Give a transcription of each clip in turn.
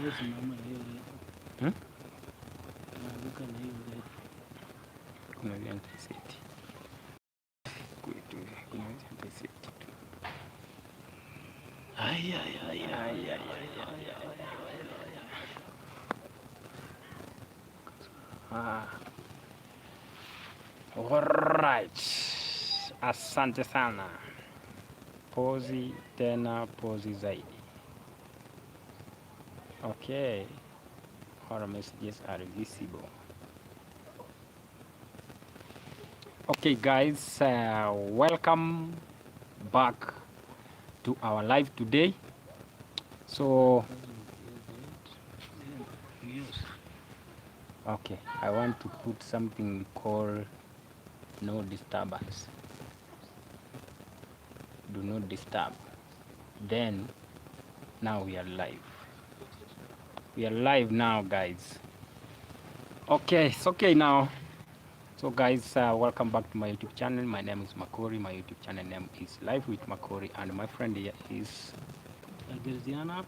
Yes, mama, hiyo leo. Hmm? Naanguka na hiyo leo. Kuna ile antiseti kwetu, kuna ile antiseti tu. Ay, ay, ay, ay, Ay, ay, ay, ay, ay, ay, ay, ay. ay, ay, ay. Alright, asante sana. Pozi tena, pozi zaidi. Okay, our messages are visible. Okay, guys, welcome back to our live today. So, Yes. okay, I want to put something we call no disturbance. Do not disturb. Then, now we are live. We are live now, guys. Okay, it's okay now. So, guys, welcome back to my YouTube channel. My name is Makori. My YouTube channel name is Live with Makori, and my friend here is Agriziana.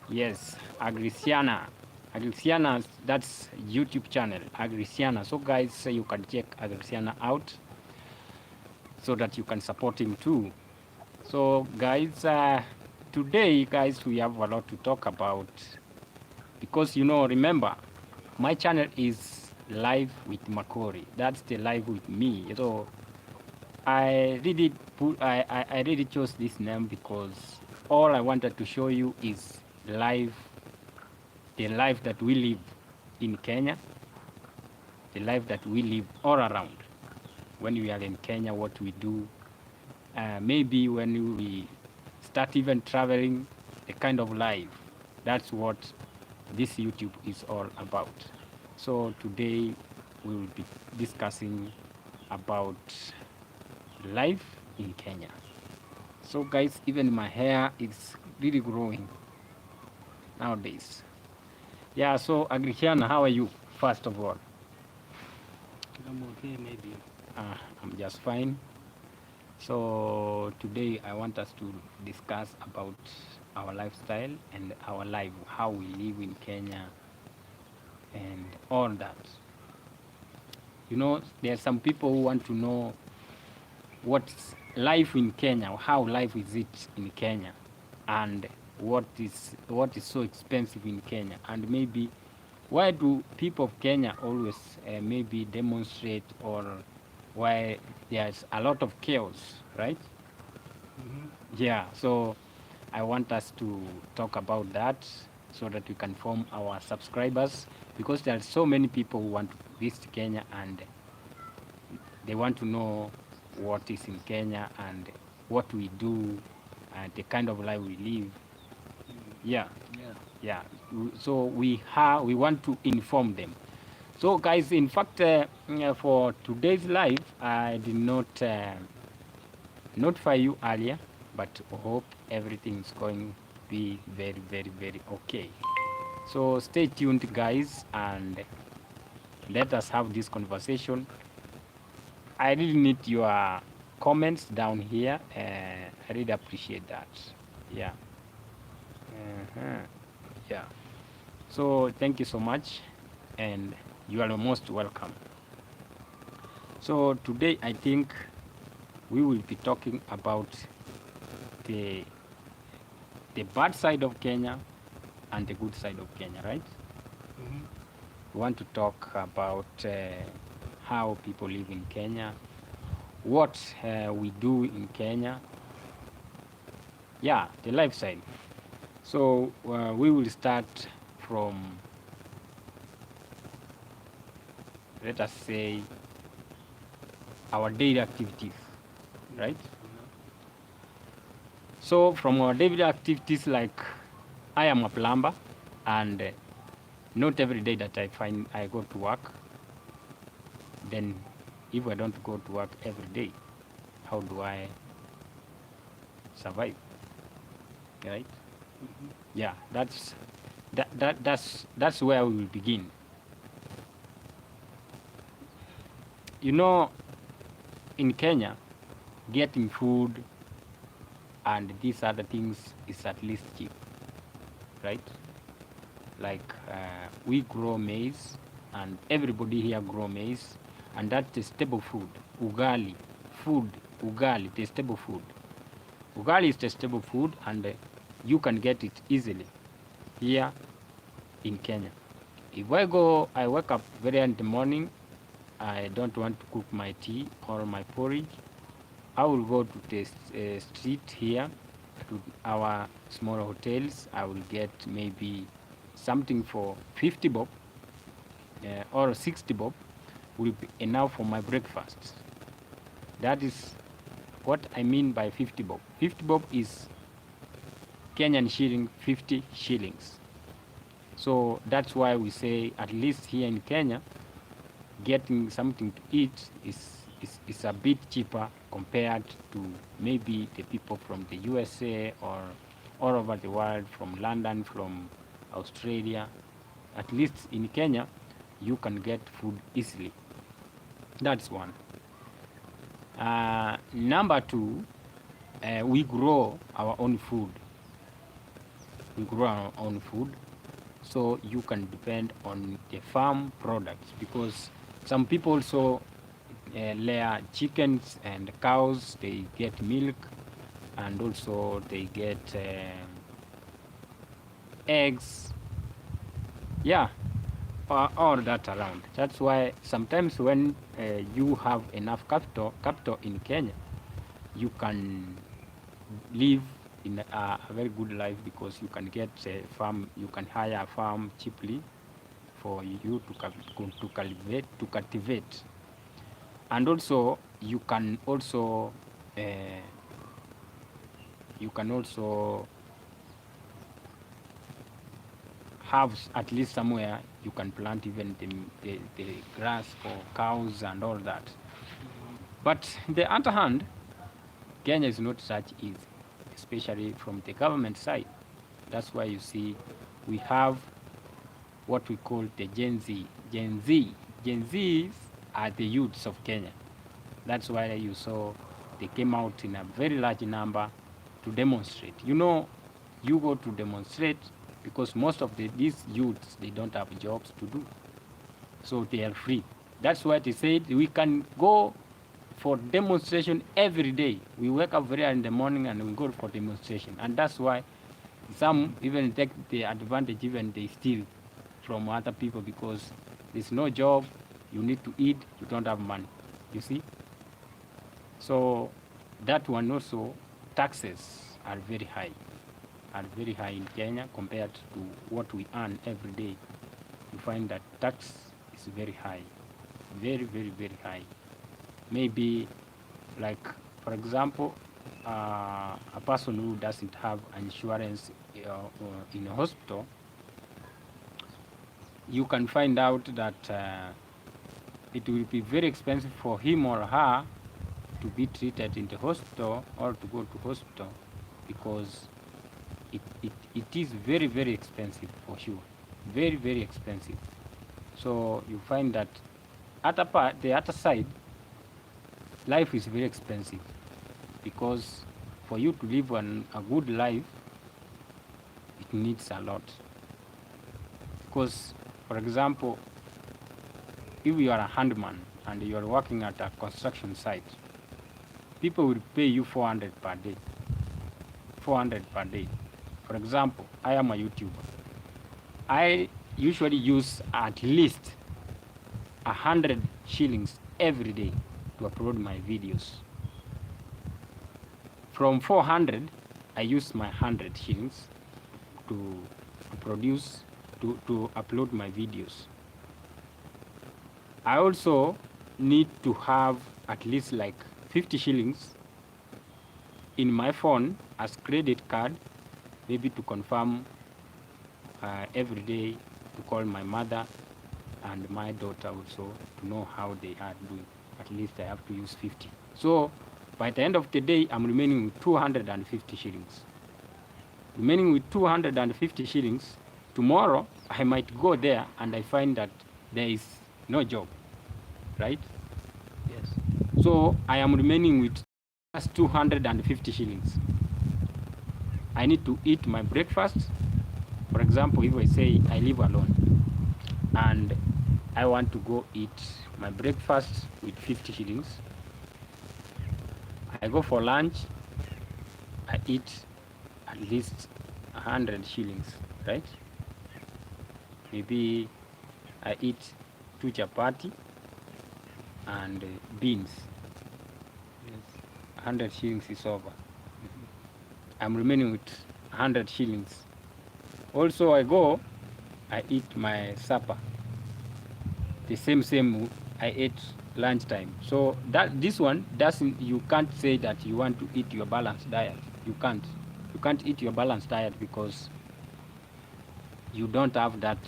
yes, Agrisiana. Agrisiana, that's YouTube channel, Agrisiana. So, guys, you can check Agrisiana out so that you can support him too. So, guys, today, guys, we have a lot to talk about because remember, my channel is Live with Makori. That's the live with me. So I really chose this name because all I wanted to show you is live, the life that we live in Kenya, the life that we live all around. When we are in Kenya, what we do, maybe when we start even traveling, the kind of life. That's what this YouTube is all about. So today we will be discussing about life in Kenya. So guys, even my hair is really growing nowadays. Yeah, so Agrikiana, how are you? First of all, I'm okay, maybe. I'm just fine. So today I want us to discuss about our lifestyle and our life, how we live in Kenya and all that. There are some people who want to know what's life in Kenya, how life is it in Kenya, and what is so expensive in Kenya, and maybe why do people of Kenya always maybe demonstrate, or why there's a lot of chaos, right? Mm-hmm. Yeah, so I want us to talk about that so that we can form our subscribers, because there are so many people who want to visit Kenya and they want to know what is in Kenya and what we do and the kind of life we live. Yeah, Yeah. yeah. So we want to inform them. So guys, in fact, for today's live, I did not notify you earlier, but hope everything is going to be very, very, very okay. So stay tuned, guys, and let us have this conversation. I really need your comments down here. I really appreciate that. Yeah. Uh-huh. Yeah. So thank you so much, and you are most welcome. So today I think we will be talking about the the bad side of Kenya and the good side of Kenya, right? Mm-hmm. We want to talk about how people live in Kenya, what we do in Kenya. Yeah, the lifestyle. So we will start from, let us say, our daily activities, right? So from our daily activities, like I am a plumber, and not every day that I find I go to work. Then, if I don't go to work every day, how do I survive? Right? Mm-hmm. Yeah, that's where we will begin. You know, in Kenya, getting food and these other things is at least cheap, right? like we grow maize, and everybody here grow maize, and that's the staple food. Ugali, food, ugali, the staple food. Ugali is the staple food, and you can get it easily here in Kenya. If I wake up very early in the morning, I don't want to cook my tea or my porridge, I will go to the street here to our small hotels. I will get maybe something for 50 bob or 60 bob will be enough for my breakfast. That is what I mean by 50 bob. 50 bob is Kenyan shilling, 50 shillings. So that's why we say, at least here in Kenya, getting something to eat is a bit cheaper compared to maybe the people from the USA or all over the world, from London, from Australia. At least in Kenya, you can get food easily. That's one. Number two, we grow our own food. We grow our own food, so you can depend on the farm products, because some people also layer chickens and cows. They get milk, and also they get eggs. Yeah, all that around. That's why sometimes when you have enough capital in Kenya, you can live in a very good life, because you can get a farm, you can hire a farm cheaply for you to cultivate, and also you can also have at least somewhere you can plant even the grass for cows and all that. But on the other hand, Kenya is not such easy, especially from the government side. That's why you see we have what we call the Gen Z. Gen Zs are the youths of Kenya. That's why you saw they came out in a very large number to demonstrate. You know, you go to demonstrate because most of these youths, they don't have jobs to do. So they are free. That's why they said we can go for demonstration every day. We wake up very early in the morning and we go for demonstration. And that's why some even take the advantage, even they steal from other people, because there's no job, you need to eat, you don't have money, you see? So that one also, taxes are very high in Kenya compared to what we earn every day. You find that tax is very high, very, very, very high. Maybe, like, for example, a person who doesn't have insurance in a hospital, you can find out that it will be very expensive for him or her to be treated in the hospital or to go to hospital, because it is very, very expensive for sure. Very, very expensive. So you find that the other side, life is very expensive, because for you to live a good life, it needs a lot. Because, for example, if you are a handman and you are working at a construction site, people will pay you 400 per day. 400 per day. For example, I am a YouTuber. I usually use at least 100 shillings every day to upload my videos. From 400, I use my 100 shillings to upload my videos. I also need to have at least like 50 shillings in my phone as credit card, maybe to confirm every day, to call my mother and my daughter also to know how they are doing. At least I have to use 50. So by the end of the day, I'm remaining with 250 shillings. Remaining with 250 shillings, tomorrow I might go there and I find that there is no job, right? Yes. So I am remaining with just 250 shillings. I need to eat my breakfast, For example, if I say I live alone and I want to go eat my breakfast with 50 shillings, I go for lunch, I eat at least 100 shillings, right? Maybe I eat 2 chapati and beans. Yes, 100 shillings is over. I'm remaining with 100 shillings. Also, I go, I eat my supper. The same I ate lunchtime. So that this one doesn't, you can't say that you want to eat your balanced diet. You can't. You can't eat your balanced diet because you don't have that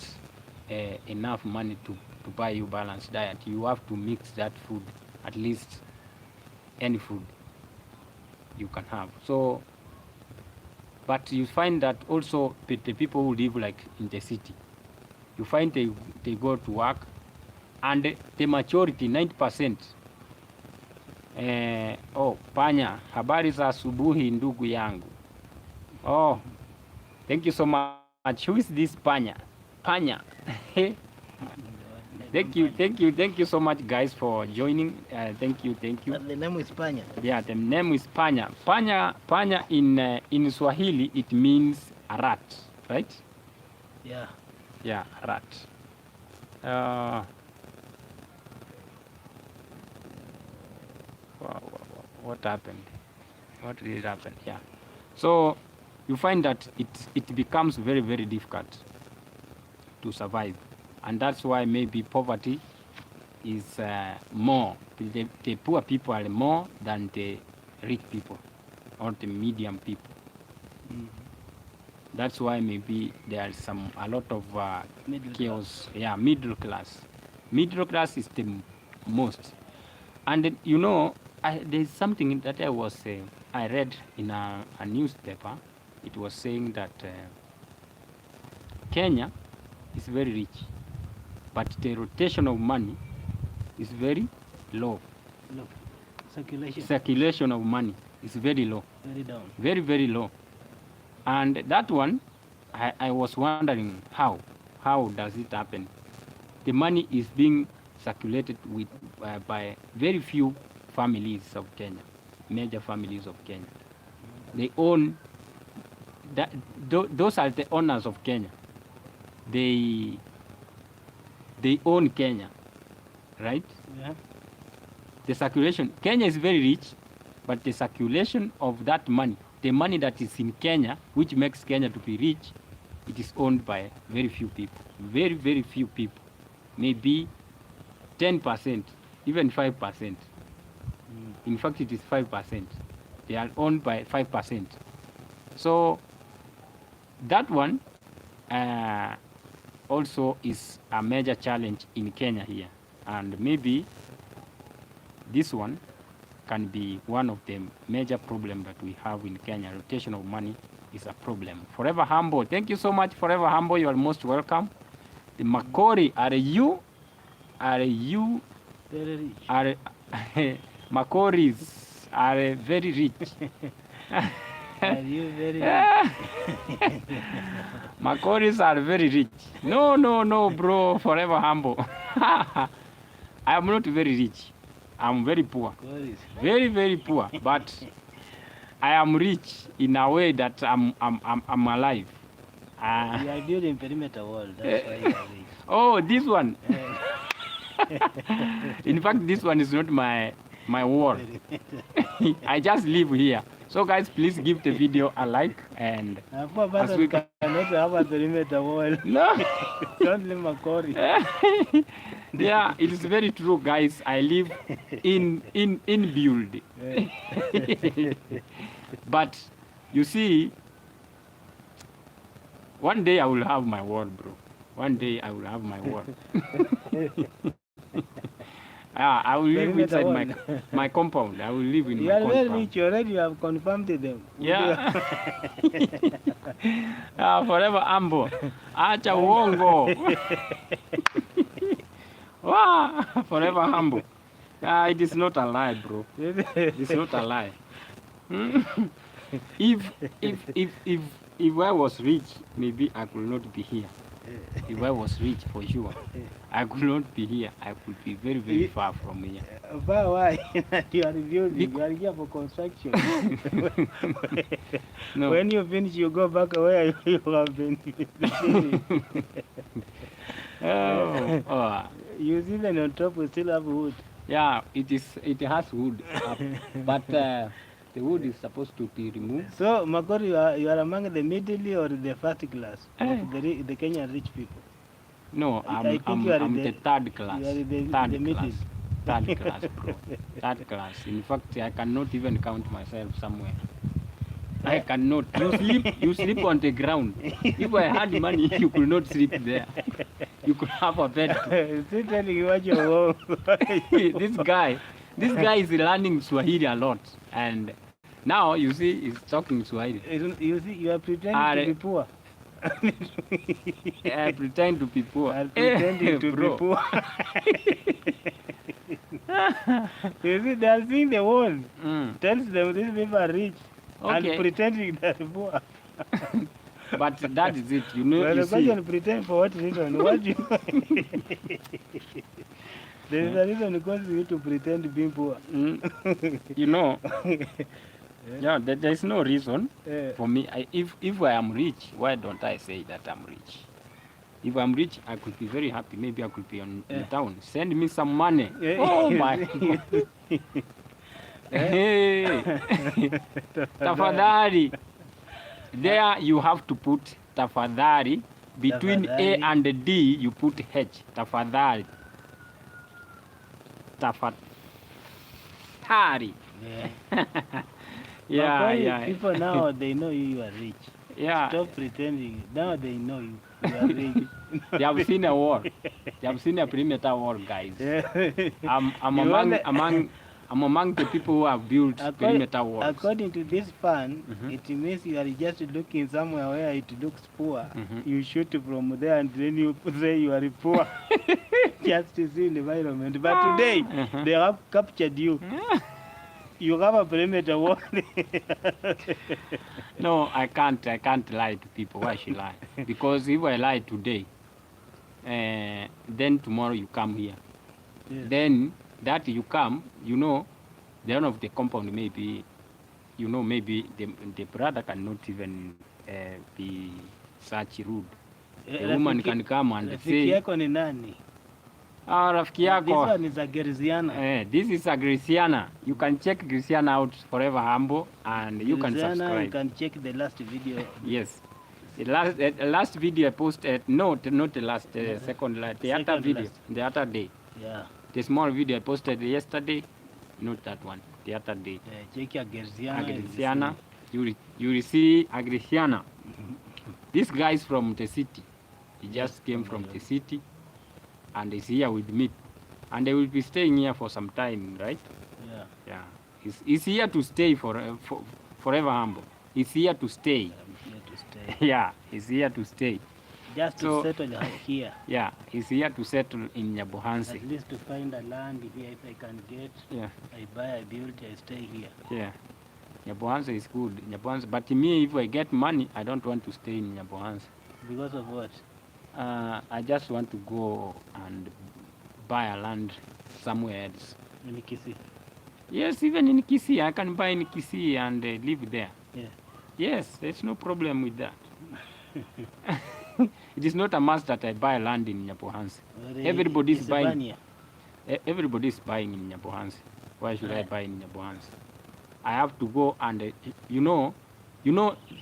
enough money to buy you balanced diet. You have to mix that food, at least any food you can have. So, but you find that also the people who live like in the city, you find they go to work, and the majority 90%. Oh, Panya, habari za asubuhi ndugu yangu. Oh, thank you so much. Who is this Panya? Panya. Thank you so much, guys, for joining. Thank you. But the name is Panya. Yeah, the name is Panya. Panya in Swahili it means a rat, right? Yeah. Yeah, a rat. What happened? What did happen? Yeah. So you find that it becomes very, very difficult to survive, and that's why maybe poverty is more. The poor people are more than the rich people or the medium people. That's why maybe there's a lot of chaos. Yeah, middle class. Middle class is the most. And you know, there's something that I read in a newspaper. It was saying that Kenya is very rich, but the rotation of money is very low. Look, circulation. Circulation of money is very low. Very down. Very, very low. And that one, I was wondering how does it happen? The money is being circulated with by very few families of Kenya, major families of Kenya. They own that. Those are the owners of Kenya. They own Kenya, right? Yeah. The circulation. Kenya is very rich, but the circulation of that money, the money that is in Kenya, which makes Kenya to be rich, it is owned by very few people. Very, very few people. Maybe 10%, even 5%. In fact, it is 5%. They are owned by 5%. So that one also is a major challenge in Kenya here. And maybe this one can be one of the major problems that we have in Kenya. Rotation of money is a problem. Forever Humble, thank you so much, Forever Humble. You are most welcome. The Makori, are you Very rich. are Makoris are very rich. Are you very rich? Makoris are very rich. No, bro. Forever Humble. I am not very rich. I'm very poor. Makoris. Very, very poor. But I am rich in a way that I'm alive. You are building perimeter wall. That's why you are rich. Oh, this one. In fact, this one is not my wall. I just live here. So guys, please give the video a like, and A poor as person we cannot have a perimeter wall. no. Only Makori. Yeah, it is very true, guys. I live in build. But you see, one day I will have my wall, bro. One day I will have my wall. I will live Perimeter inside wall. my compound. I will live in You my are very compound. rich already. You have confirmed them. Yeah. Forever humble. Acha uongo. Wow, forever humble. It is not a lie, bro. It's not a lie. if if I was rich, maybe I could not be here. If I was rich, for sure, I could not be here. I could be very, very far from here. But why? You are building. Bec- You are here for construction. No. When you finish, you go back where you have been. Oh, You see, then on top we still have wood. yeah, it is. It has wood, but the wood is supposed to be removed. So, Makori, you are among the middle or the first class of the Kenyan rich people. No, I I'm, think I'm, you are I'm in the third class. You are in the Third middle. class. Third class, bro. Third class. In fact, I cannot even count myself somewhere. I cannot. You sleep on the ground. If I had money, you could not sleep there. You could have a bed. Still telling you what you're wrong. this guy is learning Swahili a lot, and now you see he's talking Swahili. You see, you are pretending Are- to be poor. I pretend to be poor. Are pretending to be Bro. poor. You see, they are seeing the world. Mm. Tells them these people are rich Okay. and pretending they are poor. But that is it. You know, Well, you the see. question pretend for what reason? What do you There is a reason because you to pretend being poor. You know, yeah, there's no reason Eh, for me. If I am rich, why don't I say that I'm rich? If I'm rich, I could be very happy. Maybe I could be in town. Send me some money. eh, Oh my God. Hey. Tafadhali. There you have to put tafadhali. Between A Tafadhali. and D, you put H. Tafadhali. Tafadhali. Yeah. Yeah, But why yeah. People now they know you are rich. Yeah. Stop pretending. Now they know you. You are rich. They have seen a war. They have seen a perimeter wall, guys. Yeah. I'm You among wanna- I'm among the people who have built perimeter walls. According to this fan, Mhm. it means you are just looking somewhere where it looks poor. Mhm. You shoot from there and then you say you are poor. Just to see the environment. But today, Mhm. they have captured you. You have a perimeter wall. No, I can't lie to people. Why should I lie? Because if I lie today, then tomorrow you come here. Yes. Then that you come, you know, the one of the compound maybe, you know, maybe the brother cannot even be such rude. The woman can come and Rafiki say, yako ni nani? rafiki This yako. one is a Gerziana. This is a Graciana. You can check Graciana out, Forever Humble, and you can Gerziana, subscribe. you can check the last video. Yes. The last video I posted, not the last, second, the other Second video, last. the other day. Yeah. The small video I posted yesterday, not that one, the other day. Check your Gerziana. Agriciana, you will see Agriciana. This guy is from the city. He just came from the city and is here with me. And they will be staying here for some time, right? Yeah. Yeah. He's here to stay for Forever Humble. He's here to stay. I'm here to stay. Yeah, he's here to stay. Just to So- settle here. Yeah, he's here to settle in Nyabohansi. At least to find a land here if I can get. Yeah, I buy, I build, I stay here. yeah. Nyabohansi is good. Nyabohansi, but me, if I get money, I don't want to stay in Nyabohansi. Because of what? I just want to go and buy a land somewhere else. In Kisii. Yes, even in Kisii, I can buy in Kisii and live there. Yeah. Yes, there's no problem with that. It is not a must that I buy land in Nyabohansi. Or, Everybody is buying. Isebania. Everybody is buying in Nyabohansi. Why should I Right. buy in Nyabohansi? I have to go and you know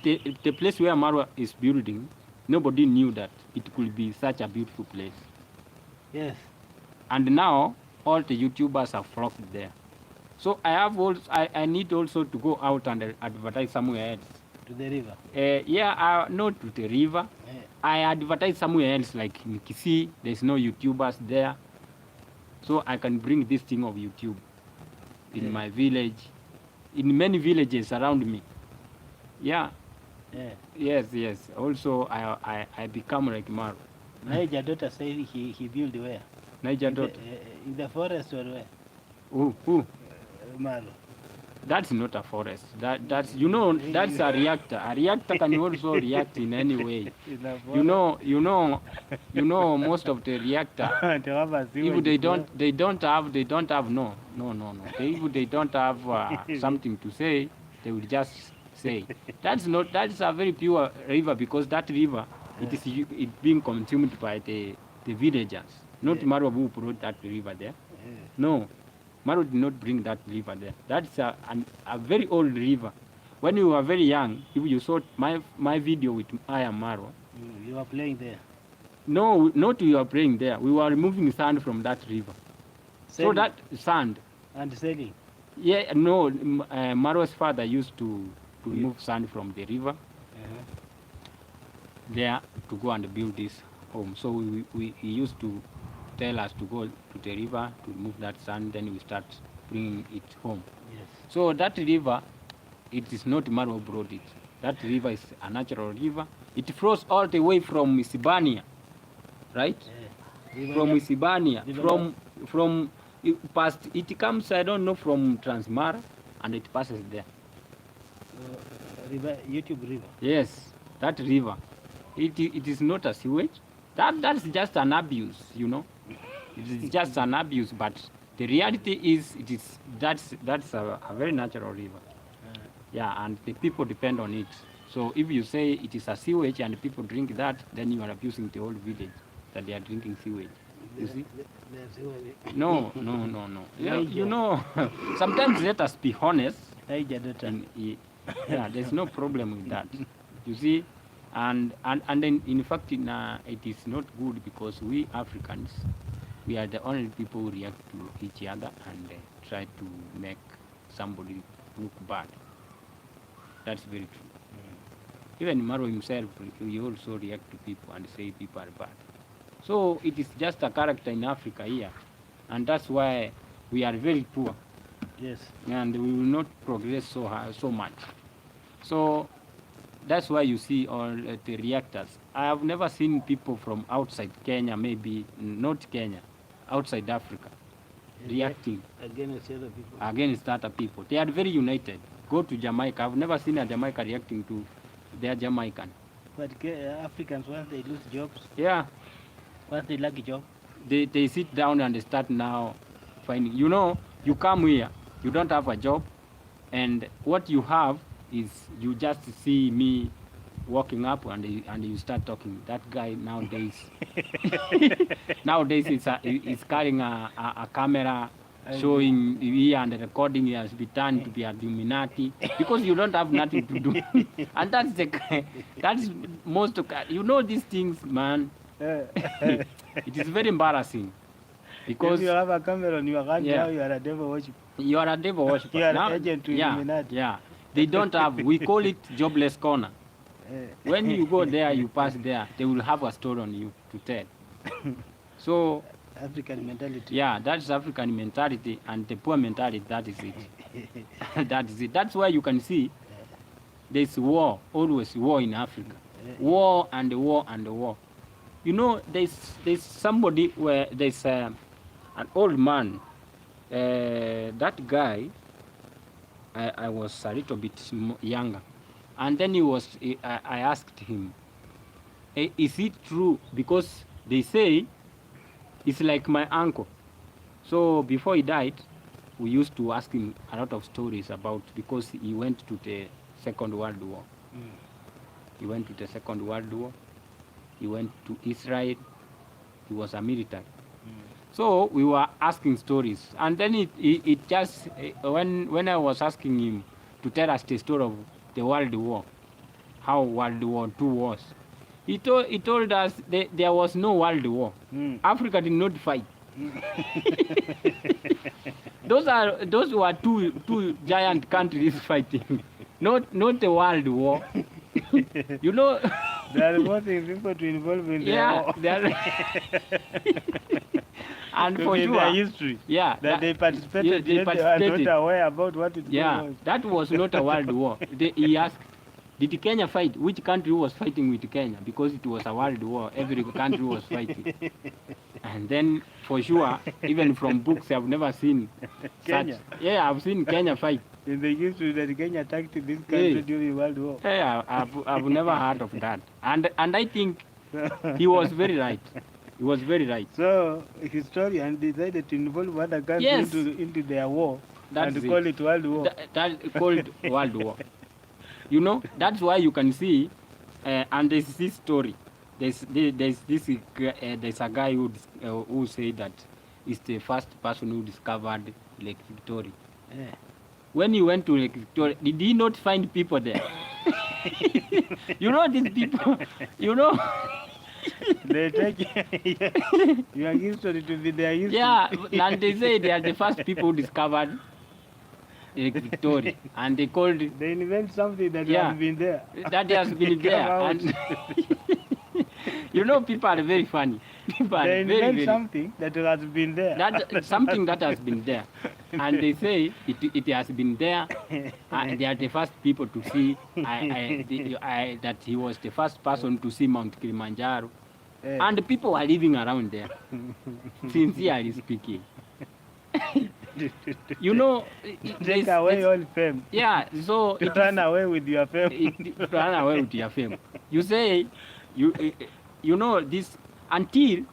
the place where Marwa is building. Nobody knew that it could be such a beautiful place. Yes. And now all the YouTubers have flocked there. So I need also to go out and advertise somewhere else. To the river. Not to the river. Yeah. I advertise somewhere else, like in Kisii. There's no YouTubers there, so I can bring this thing of YouTube in Yeah. my village, in many villages around me. Yeah. Yeah. Yes. Also, I become like Maro. Niger daughter said he built where? Niger In the, daughter. in the forest or where? Who? Malo. That's not a forest. That's you know that's a reactor. A reactor can also react in any way. You know most of the reactor. If they don't have no. If they don't have something to say, they will just say. That's a very pure river because that river it being consumed by the villagers. Not Marwa who brought that river there. No, Maro did not bring that river there. That's a very old river. When you were very young, if you saw my video with I am Maro. You are playing there. No, not we were playing there. We were removing sand from that river. So that sand. And selling. Yeah, no, Maro's father used to remove sand from the river there to go and build this home. So he used to tell us to go to the river to remove that sand, then we start bringing it home. Yes. So that river, it is not Maro brought it. That river is a natural river. It flows all the way from Isibania, right? From Isibania, from past, it comes, I don't know, from Transmara, and it passes there. River, YouTube River. Yes, that river. It is not a sewage. That's just an abuse, you know. It is just an abuse, but the reality is that's a very natural river. Yeah, and the people depend on it. So if you say it is a sewage and people drink that, then you are abusing the whole village that they are drinking sewage. You see? No. Yeah, you know, sometimes let us be honest. And, yeah, there's no problem with that. You see? And then in fact it is not good because we Africans, we are the only people who react to each other and try to make somebody look bad. That's very true. Even Maro himself, he also react to people and say people are bad. So it is just a character in Africa here, and that's why we are very poor. Yes. And we will not progress so much. So that's why you see all the reactors. I have never seen people from outside Kenya, maybe not Kenya, outside Africa, reacting Against other people. against other people. They are very united. Go to Jamaica. I've never seen a Jamaica reacting to their Jamaican. But Africans, once they lose jobs, Yeah, once they lack a job, they sit down and they start now finding. You know, you come here, you don't have a job, and what you have is you just see me walking up and you start talking. That guy nowadays is carrying a camera showing here and recording. He has been turned to be a Illuminati because you don't have nothing to do. And that's most of, you know, these things, man. It is very embarrassing because if you have a camera on your hand, Yeah. now you are a devil worship. you are a devil worshiper. You are Now- agent to yeah, Illuminati. yeah. They don't have. We call it jobless corner. When you go there, you pass there, they will have a story on you to tell. So, African mentality. yeah, that's African mentality and the poor mentality, that is it. That is it. That's why you can see there's war, always war in Africa. War and war and war. You know, there's somebody where there's an old man. That guy, I was a little bit younger. And then I asked him, is it true? Because they say it's like my uncle. So before he died, we used to ask him a lot of stories about, because he went to the Second World War. He went to the Second World War. He went to Israel. He was a military. So we were asking stories. And then it just, when I was asking him to tell us the story of the World War, how World War II was, he told us there was no World War. Africa did not fight. Those were two giant countries fighting, not the World War. You know. They are forcing people to involve in Yeah, their and for in sure, their history. yeah, That they participated, they yet they are participated. not aware about what is yeah, going on. that was not a world war. He asked, did Kenya fight? Which country was fighting with Kenya? Because it was a world war. Every country was fighting. And then, for sure, even from books, I've never seen Kenya. such. Yeah, I've seen Kenya fight. in the history that Kenya attacked this country Hey. during World War. Hey, I've never heard of that. And I think he was very right. He was very right. So historians decided to involve other countries Yes. into their war That's and it. call it World War. That called World War. You know, that's why you can see, and there's this story. There's a guy who said that is the first person who discovered Lake Victoria. Yeah. When he went to Lake Victoria, did he not find people there? You know these people. You know. They take your history to be their history. Yeah, and they say they are the first people who discovered Lake Victoria, and they called it They invent something that Yeah. has been there. that has been Come there. out. And you know, people are very funny. People are They very, invent very something that has been there. that something that has been there, and they say it has been there, and they are the first people to see. That he was the first person to see Mount Kilimanjaro, Eh, and people are living around there. Sincerely speaking, you know, take away all fame. yeah. So To it run away with your fame. run away with your fame. You say, you know this until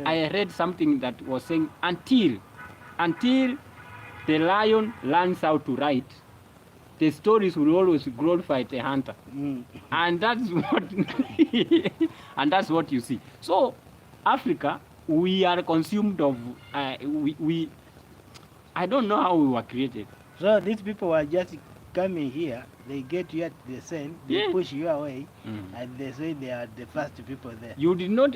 I read something that was saying until the lion learns how to write, the stories will always glorify the hunter, Mm. and that's what and that's what you see. So Africa, we are consumed of we I don't know how we were created. So these people were just coming here, they get you at the scene, they Yeah. push you away, Mm. and they say they are the first people there. You did not.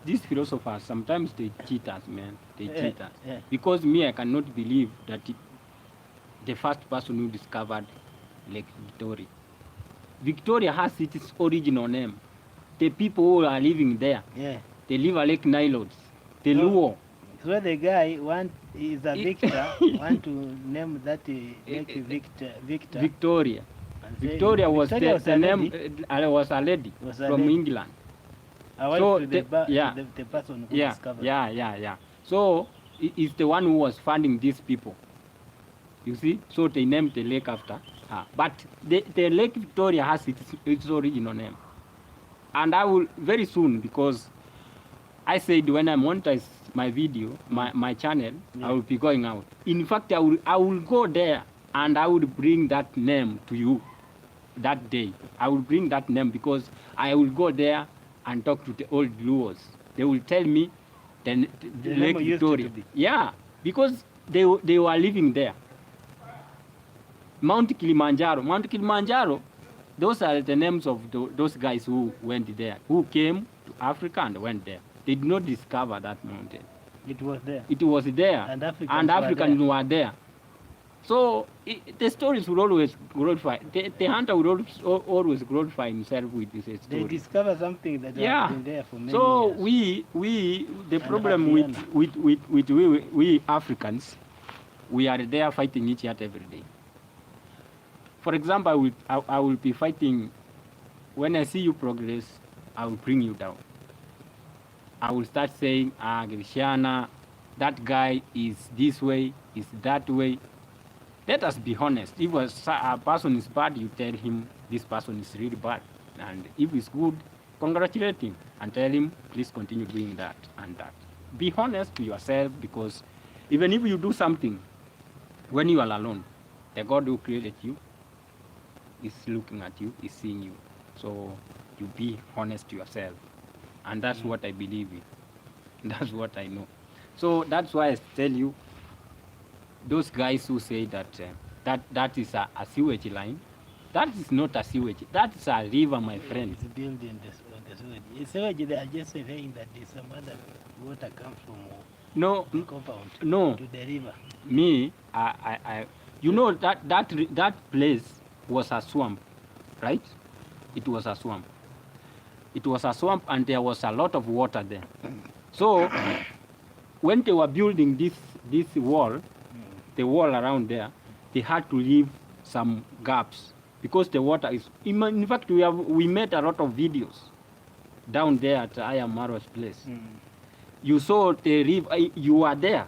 These philosophers sometimes they cheat us, man. They Yeah, cheat us. yeah. Because me, I cannot believe that the first person who discovered Lake Victoria. Victoria has its original name. The people who are living there, Yeah. they live at Lake Nilotes, the No. Luo. So the guy is a It- Victor, want to name that Lake Victor. Victoria. and say Victoria was Victoria the a name. lady, Was a lady was a from lady. England. a wife so to yeah. the person who Yeah, discovered. yeah. So it's the one who was funding these people. You see, so they named the lake after her. But the Lake Victoria has its original name, and I will very soon, because I said when I monetize my video, my channel, Yeah. I will be going out. In fact, I will go there and I will bring that name to you that day. I will bring that name because I will go there and talk to the old Luos. They will tell me the The Lake name used to Victoria. be. Yeah, because they were living there. Mount Kilimanjaro, those are the names of those guys who went there, who came to Africa and went there. They did not discover that mountain. It was there. It was there, And Africans and were Africans were there. So the stories will always glorify. The hunter would always glorify himself with his They story. discover something that Yeah. has been there for many So years. the And problem with we Africans, we are there fighting each other every day. For example, I will be fighting. When I see you progress, I will bring you down. I will start saying, Grishana, that guy is this way, is that way. Let us be honest. If a person is bad, you tell him this person is really bad. And if he's good, congratulate him and tell him, please continue doing that and that. Be honest to yourself, because even if you do something when you are alone, the God who created you is looking at you, is seeing you. So you be honest to yourself. And that's what I believe in. That's what I know. So that's why I tell you, those guys who say that that is a sewage line, that is not a sewage. That is a river, my friend. It's built on the sewage. It's sewage, they are just saying that some other water comes from No, the compound no. to the river. Me, you know that place was a swamp, right? It was a swamp. It was a swamp, and there was a lot of water there. So when they were building this wall, the wall around there, they had to leave some gaps because the water is. In fact, we made a lot of videos down there at Ayamaro's place. You saw the river. You were there.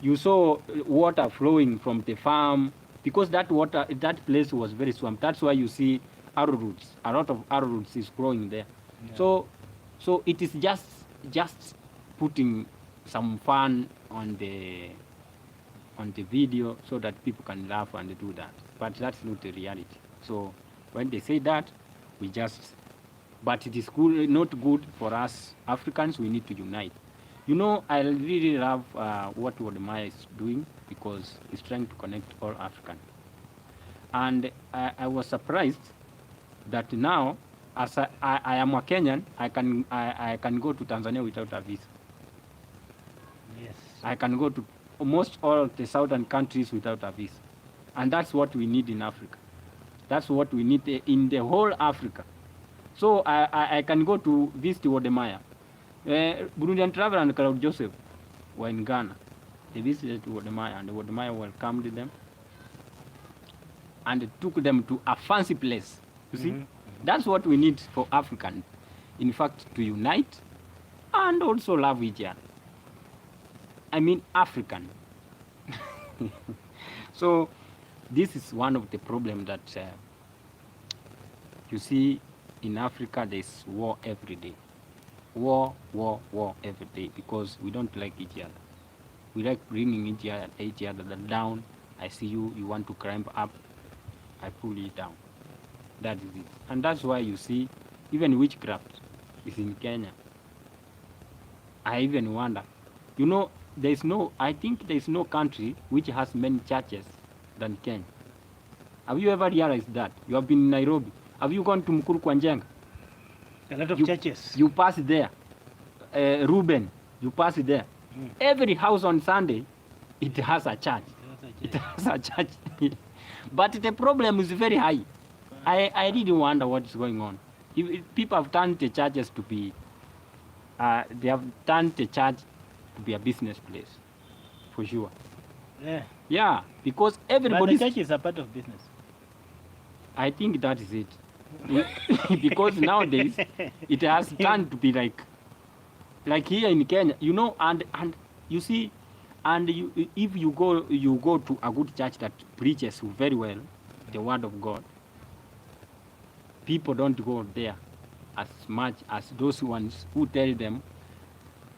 You saw water flowing from the farm because that water, that place was very swamp. That's why you see arrowroots. A lot of arrowroots is growing there. Yeah. So it is just putting some fun on the video so that people can laugh and do that. But that's not the reality. So when they say that, we just. But it is good, not good for us Africans. We need to unite. You know, I really love what Wodemaya is doing because he's trying to connect all Africans. And I was surprised that now, as I am a Kenyan, I can go to Tanzania without a visa. Yes. I can go to almost all the southern countries without a visa. And that's what we need in Africa. That's what we need in the whole Africa. So I can go to visit Wodemaya. Burundian traveler and Claude Joseph were in Ghana. They visited Wodemaya and Wodemaya welcomed them and took them to a fancy place. You see? That's what we need for Africans. In fact, to unite and also love each other. I mean African. So this is one of the problems that you see in Africa. There's war every day. War every day because we don't like each other. We like bringing each other down. I see you, you want to climb up, I pull you down. That is it. And that's why you see even witchcraft is in Kenya. I even wonder, you know, I think there's no country which has many churches than Kenya. Have you ever realized that? You have been in Nairobi. Have you gone to Mukuru kwa Njenga? A lot of churches. You pass there. Reuben, you pass there. Every house on Sunday, it has a church. It has a church. But the problem is very high. I really wonder what is going on. If people have turned the churches to be, they have turned the church to be a business place, for sure. Yeah. Yeah, because But everybody. the church is a part of business. I think that is it. Because nowadays it has turned to be like here in Kenya, you know, and you see, and if you go to a good church that preaches very well the word of God, people don't go there as much as those ones who tell them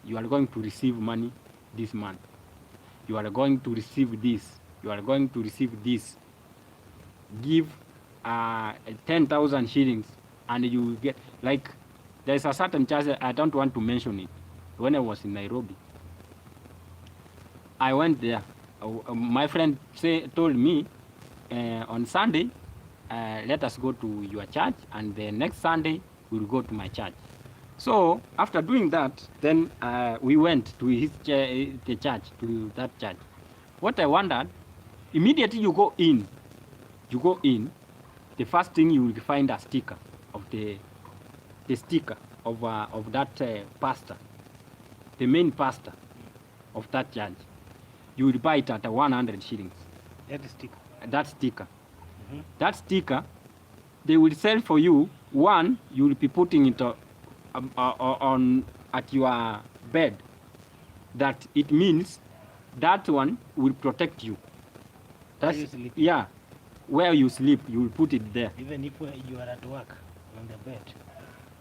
you are going to receive money this month, you are going to receive this, you are going to receive this, give 10,000 shillings and you get, like, there's a certain church, I don't want to mention it. When I was in Nairobi, I went there. My friend told me on Sunday, let us go to your church, and the next Sunday we'll go to my church. So after doing that, then we went to the church, to that church. What I wondered, immediately you go in, the first thing you will find a sticker of the sticker of that pastor, the main pastor of that church. You will buy it at 100 shillings. That is sticker. That sticker. That sticker, they will sell for you. One, you will be putting it on at your bed. That it means that one will protect you. Where you sleep. Yeah, where you sleep, you will put it there. Even if you are at work on the bed,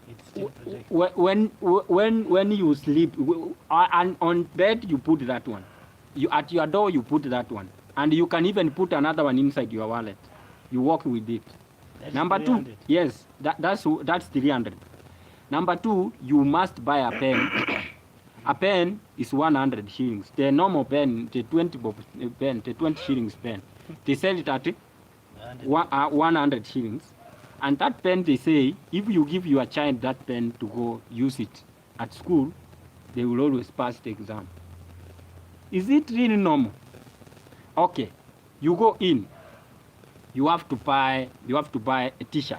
it's still protected. When you sleep and on bed, you put that one. You at your door, you put that one, and you can even put another one inside your wallet. You walk with it. That's Number 300. 2, yes, that's 300. Number 2, you must buy a pen. A pen is 100 shillings. The normal pen, the 20 pen, the 20 shillings pen, they sell it at 100 shillings. And that pen, they say, if you give your child that pen to go use it at school, they will always pass the exam. Is it really normal? Okay, you go in. You have to buy a T-shirt.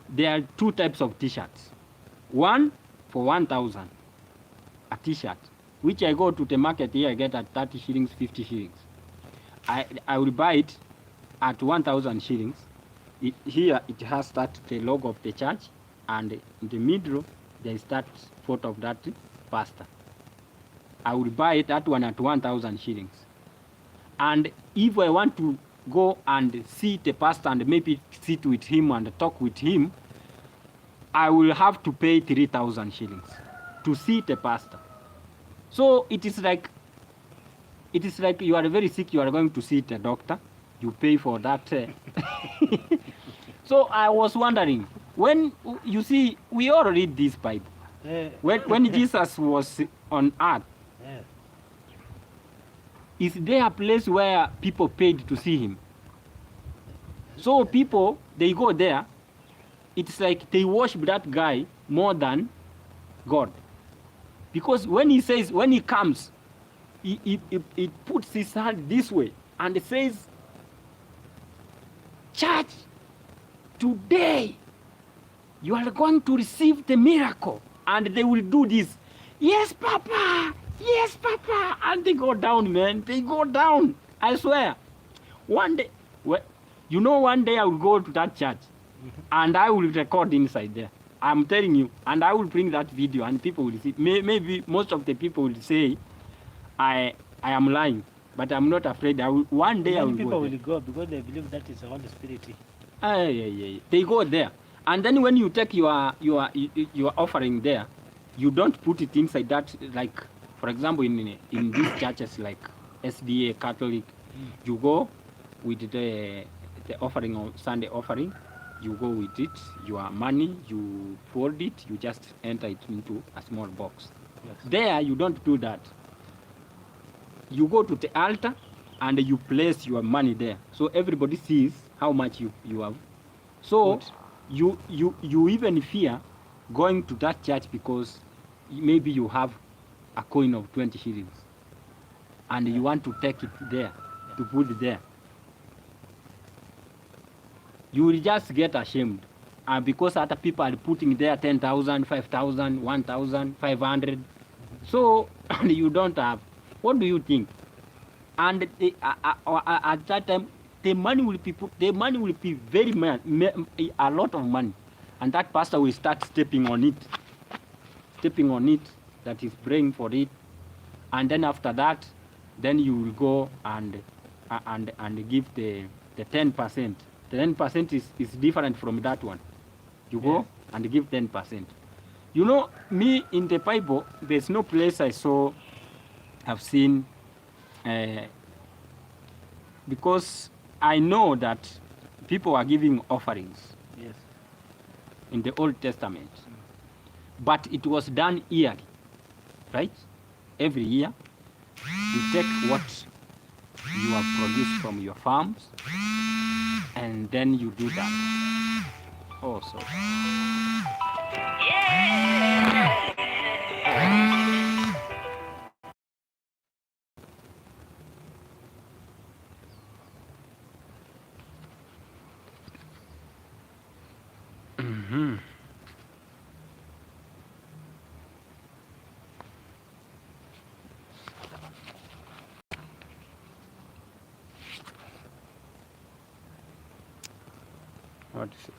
There are 2 types of T-shirts. One for 1,000, a T-shirt, which I go to the market here, I get at 30 shillings, 50 shillings. I will buy it at 1,000 shillings. Here it has the logo of the church, and in the middle there is that photo of that pastor. I will buy that one at 1,000 shillings. And if I want to go and see the pastor and maybe sit with him and talk with him, I will have to pay 3,000 shillings to see the pastor. So it is like you are very sick, you are going to see the doctor, you pay for that. So I was wondering, when you see, we all read this Bible. When Jesus was on earth, Yes. is there a place where people paid to see him? So people, they go there, it's like they worship that guy more than God. Because when he comes, he puts his hand this way and says, church, today you are going to receive the miracle. And they will do this. Yes, Papa. Yes, Papa. And they go down, man. They go down. I swear. One day, one day I will go to that church and I will record inside there. I'm telling you. And I will bring that video and people will see. Maybe most of the people will say I am lying. But I'm not afraid. One day I will Many go people there. will go because they believe that is the Holy Spirit. Yeah. They go there. And then when you take your offering there, you don't put it inside that, like, for example, in these churches like SDA, Catholic, you go with the offering of Sunday offering, you go with it, your money, you fold it, you just enter it into a small box. Yes. There, you don't do that. You go to the altar and you place your money there. So everybody sees how much you have. So you even fear going to that church because maybe you have a coin of 20 shillings and you want to take it there, to put it there. You will just get ashamed. And because other people are putting there 10,000, 5,000, 1,500. So and you don't have. What do you think? And at that time, the money will be very a lot of money, and that pastor will start stepping on it, that he's praying for it, and then after that, then you will go and give the 10%. The 10% is different from that one. You go and give 10%. You know, me in the Bible, there's no place I've seen, because I know that people are giving offerings in the Old Testament, but it was done yearly, right? Every year, you take what you have produced from your farms, and then you do that. Oh, sorry. What is